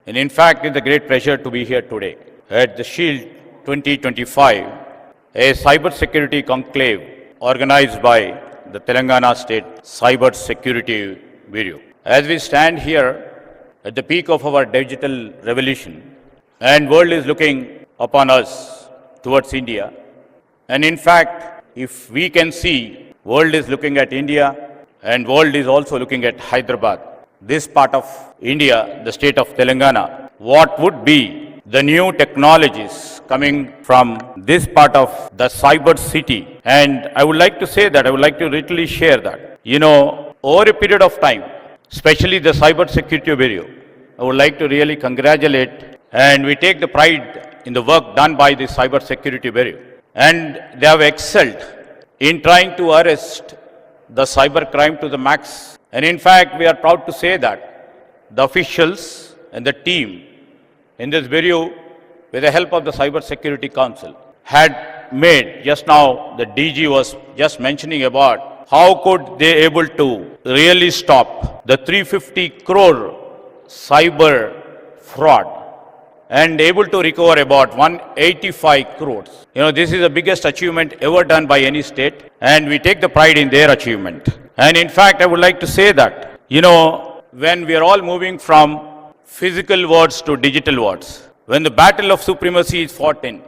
And in fact, it's a great pleasure to be here today at the Shield 2025, a cybersecurity conclave organized by the Telangana State Cybersecurity Bureau. As we stand here at the peak of our digital revolution, and world is looking upon us towards India, and in fact, if we can see, world is looking at India and world is also looking at Hyderabad, this part of India, the state of Telangana, what would be the new technologies coming from this part of the cyber city. And I would like to say that, I would like to literally share that, over a period of time, especially the Cybersecurity Bureau, I would like to really congratulate, and we take the pride in the work done by the Cybersecurity Bureau. And they have excelled in trying to arrest the cyber crime to the max. And in fact, we are proud to say that the officials and the team in this bureau, with the help of the Cybersecurity Council, had made, just now the DG was just mentioning about how could they able to really stop the 350 crore cyber fraud and able to recover about 185 crores. This is the biggest achievement ever done by any state, and we take the pride in their achievement. And in fact, I would like to say that, when we are all moving from physical worlds to digital worlds, when the battle of supremacy is fought in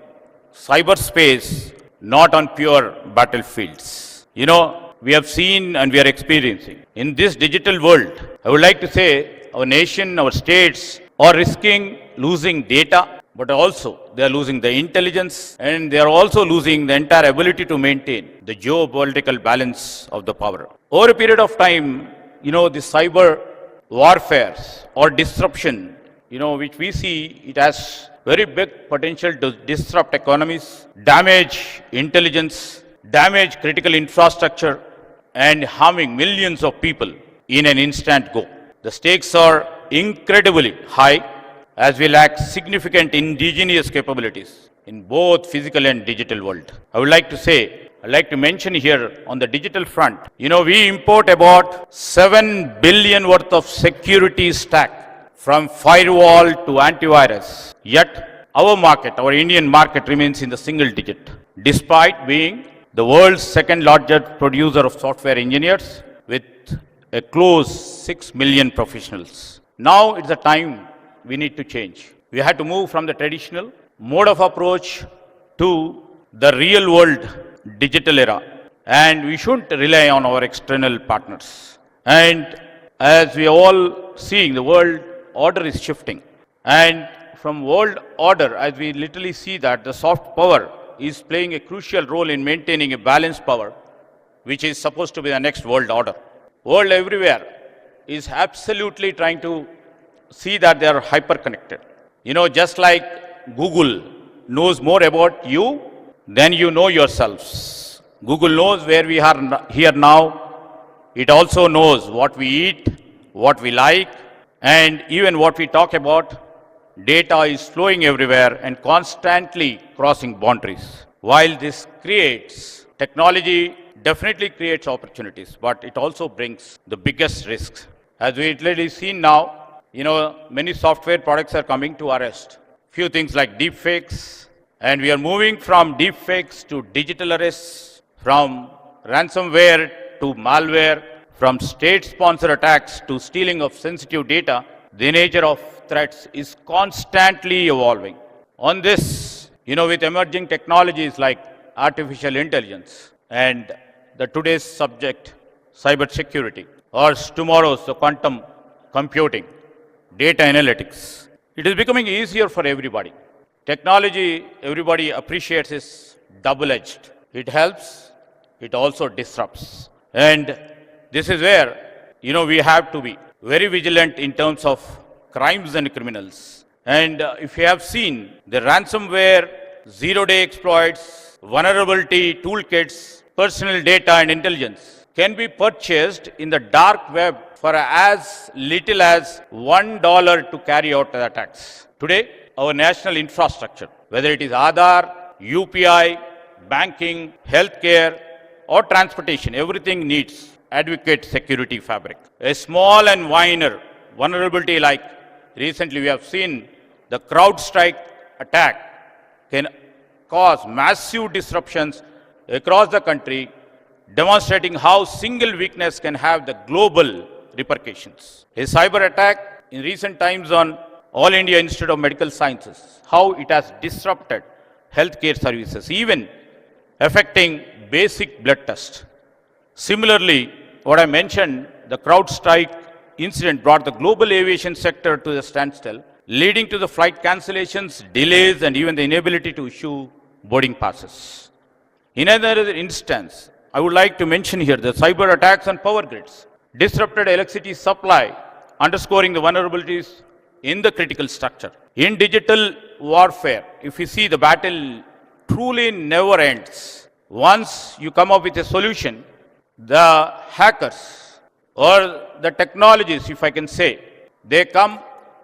cyberspace, not on pure battlefields. We have seen and we are experiencing in this digital world, I would like to say our nation, our states are risking losing data, but also they are losing the intelligence, and they are also losing the entire ability to maintain the geopolitical balance of the power. Over a period of time, the cyber warfare or disruption, which we see, it has very big potential to disrupt economies, damage intelligence, damage critical infrastructure, and harming millions of people in an instant go. The stakes are incredibly high, as we lack significant indigenous capabilities in both physical and digital world. I'd like to mention here on the digital front, we import about 7 billion worth of security stack from firewall to antivirus. Yet our market, our Indian market, remains in the single digit, despite being the world's second largest producer of software engineers with a close 6 million professionals. Now it's the time we need to change. We had to move from the traditional mode of approach to the real world digital era, and we shouldn't rely on our external partners. And as we are all seeing, the world order is shifting, and from world order, as we literally see that the soft power is playing a crucial role in maintaining a balanced power, which is supposed to be the next world order. World everywhere is absolutely trying to see that they are hyper connected. Just like Google knows more about you than you know yourselves. Google knows where we are here now. It also knows what we eat, what we like, and even what we talk about. Data is flowing everywhere and constantly crossing boundaries. While this creates, technology definitely creates opportunities, but it also brings the biggest risks. As we literally see now, many software products are coming to arrest. Few things like deepfakes, and we are moving from deepfakes to digital arrests, from ransomware to malware, from state-sponsored attacks to stealing of sensitive data. The nature of threats is constantly evolving. On this, with emerging technologies like artificial intelligence and the today's subject, cybersecurity, or tomorrow's the quantum computing, data analytics, it is becoming easier for everybody. Technology, everybody appreciates, is double-edged. It helps, it also disrupts. And this is where, we have to be very vigilant in terms of crimes and criminals. And if you have seen the ransomware, zero-day exploits, vulnerability toolkits, personal data and intelligence can be purchased in the dark web for as little as $1 to carry out the attacks. Today, our national infrastructure, whether it is Aadhaar, UPI, banking, healthcare, or transportation, everything needs adequate security fabric. A small and minor vulnerability like recently we have seen the CrowdStrike attack can cause massive disruptions across the country, demonstrating how single weakness can have the global repercussions. A cyber attack in recent times on All India Institute of Medical Sciences, how it has disrupted healthcare services, even affecting basic blood tests. Similarly, what I mentioned, the CrowdStrike incident brought the global aviation sector to a standstill, leading to the flight cancellations, delays, and even the inability to issue boarding passes. In another instance, I would like to mention here the cyber attacks on power grids, disrupted electricity supply, underscoring the vulnerabilities in the critical structure. In digital warfare, if you see, the battle truly never ends. Once you come up with a solution, the hackers or the technologies, if I can say, they come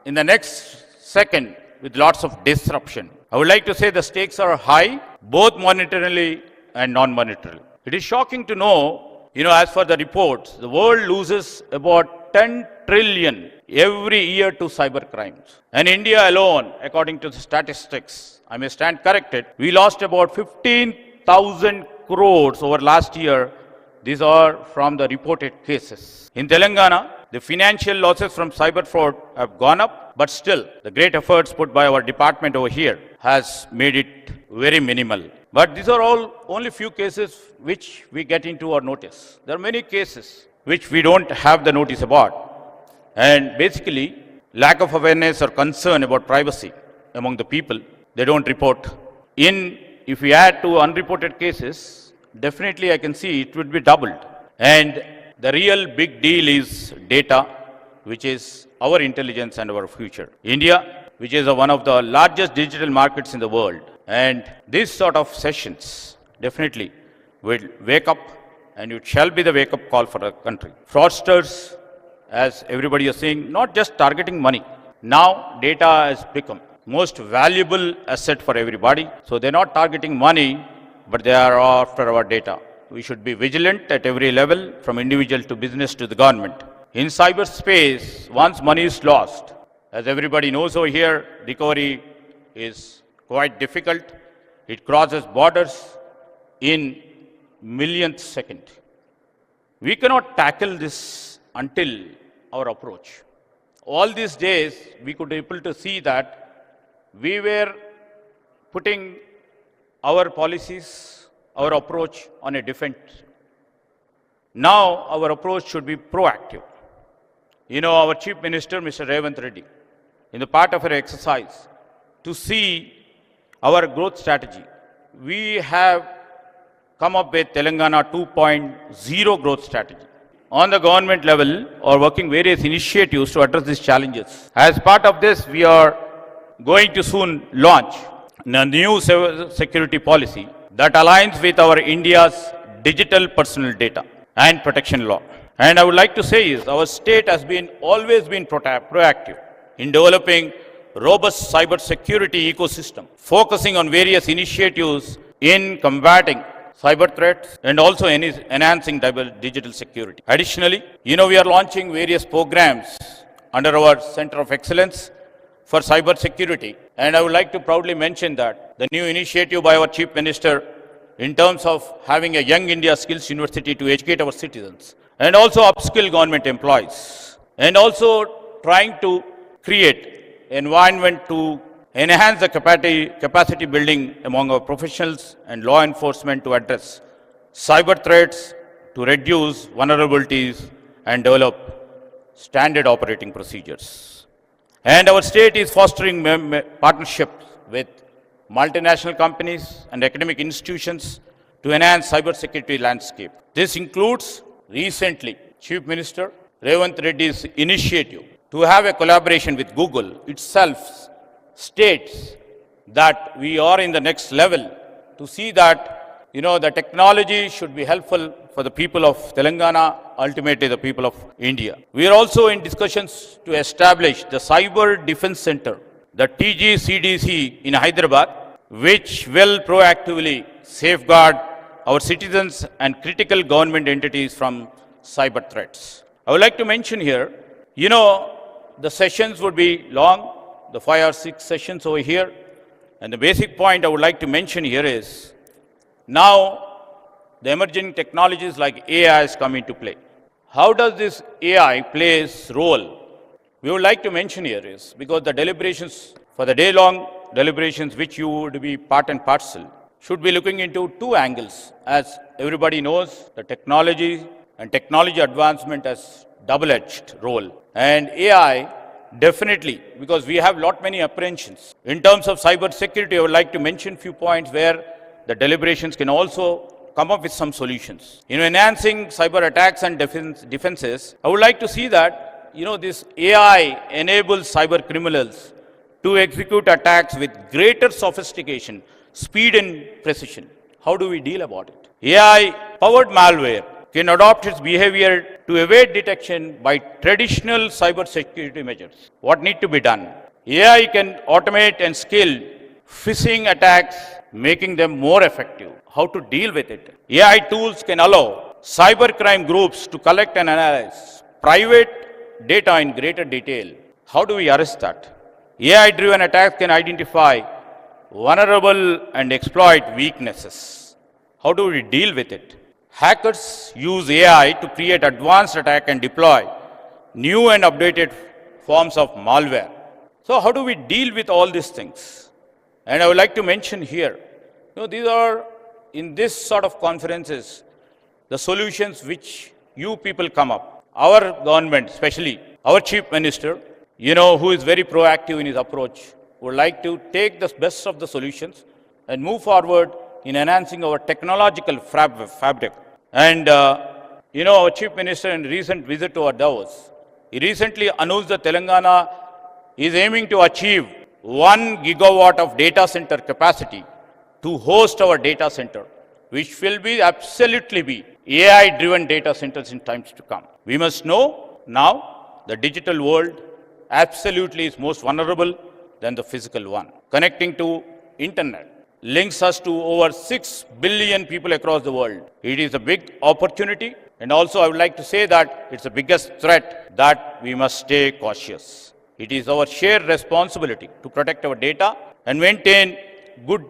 in the next second with lots of disruption. I would like to say the stakes are high, both monetarily and non-monetarily. It is shocking to know, as for the reports, the world loses about 10 trillion every year to cyber crimes. And India alone, according to the statistics, I may stand corrected, we lost about 15,000 crores over last year. These are from the reported cases. In Telangana, the financial losses from cyber fraud have gone up, but still, the great efforts put by our department over here has made it very minimal. But these are all only few cases which we get into our notice. There are many cases which we don't have the notice about. And basically, lack of awareness or concern about privacy among the people, they don't report. If we add to unreported cases, definitely I can see it would be doubled. And the real big deal is data, which is our intelligence and our future. India, which is one of the largest digital markets in the world. And these sort of sessions definitely will wake up, and it shall be the wake-up call for the country. Fraudsters, as everybody is saying, not just targeting money. Now data has become most valuable asset for everybody. So they're not targeting money, but they are after our data. We should be vigilant at every level, from individual to business to the government. In cyberspace, once money is lost, as everybody knows over here, recovery is quite difficult. It crosses borders in millionth second. We cannot tackle this until our approach. All these days, we could be able to see that we were putting our policies, our approach on a different. Now, our approach should be proactive. Our Chief Minister, Mr. Revant Reddy, in the part of our exercise, to see our growth strategy, we have come up with Telangana 2.0 growth strategy. On the government level, are working various initiatives to address these challenges. As part of this, we are going to soon launch a new security policy that aligns with our India's digital personal data and protection law. And I would like to say is our state has always been proactive in developing robust cyber security ecosystem, focusing on various initiatives in combating cyber threats and also enhancing digital security. Additionally, we are launching various programs under our Center of Excellence for cyber security. And I would like to proudly mention that the new initiative by our Chief Minister in terms of having a Young India Skills University to educate our citizens and also upskill government employees, and also trying to create environment to enhance the capacity building among our professionals and law enforcement to address cyber threats, to reduce vulnerabilities and develop standard operating procedures. And our state is fostering partnerships with multinational companies and academic institutions to enhance cybersecurity landscape. This includes recently Chief Minister Revant Reddy's initiative to have a collaboration with Google itself states that we are in the next level to see that, the technology should be helpful for the people of Telangana, ultimately the people of India. We are also in discussions to establish the Cyber Defense Center, the TGCDC in Hyderabad, which will proactively safeguard our citizens and critical government entities from cyber threats. I would like to mention here, the sessions would be long, the 5 or 6 sessions over here. And the basic point I would like to mention here is, now the emerging technologies like AI has come into play. How does this AI play its role? We would like to mention here is, because the deliberations, for the day-long deliberations which you would be part and parcel, should be looking into 2 angles. As everybody knows, the technology and technology advancement has double-edged role. And AI, definitely, because we have many apprehensions. In terms of cyber security, I would like to mention few points where the deliberations can also come up with some solutions. In enhancing cyber attacks and defenses, I would like to see that, this AI enables cyber criminals to execute attacks with greater sophistication, speed and precision. How do we deal about it? AI-powered malware can adopt its behavior to evade detection by traditional cyber security measures. What need to be done? AI can automate and scale phishing attacks, making them more effective. How to deal with it? AI tools can allow cybercrime groups to collect and analyze private data in greater detail. How do we arrest that? AI-driven attacks can identify vulnerable and exploit weaknesses. How do we deal with it? Hackers use AI to create advanced attack and deploy new and updated forms of malware. So how do we deal with all these things? And I would like to mention here, these are, in this sort of conferences, the solutions which you people come up. Our government, especially our Chief Minister, who is very proactive in his approach, would like to take the best of the solutions and move forward in enhancing our technological fabric. And, our Chief Minister in recent visit to our Davos, he recently announced that Telangana is aiming to achieve 1 gigawatt of data center capacity to host our data center, which will be absolutely be AI-driven data centers in times to come. We must know now the digital world absolutely is most vulnerable than the physical one. Connecting to internet links us to over 6 billion people across the world. It is a big opportunity, and also I would like to say that it's the biggest threat that we must stay cautious. It is our shared responsibility to protect our data and maintain good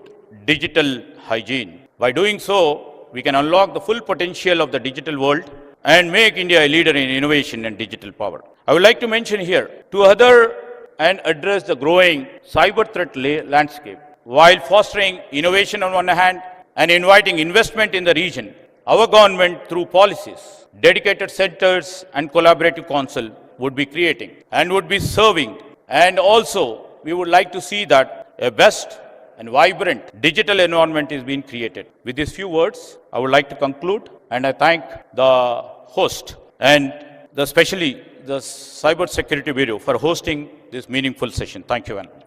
digital hygiene. By doing so, we can unlock the full potential of the digital world and make India a leader in innovation and digital power. I would like to mention here to other and address the growing cyber threat landscape. While fostering innovation on one hand and inviting investment in the region, our government, through policies, dedicated centers and collaborative council would be creating and would be serving. And also, we would like to see that a best and vibrant digital environment is being created. With these few words, I would like to conclude, and I thank the host and especially the Cybersecurity Bureau for hosting this meaningful session. Thank you, Anand.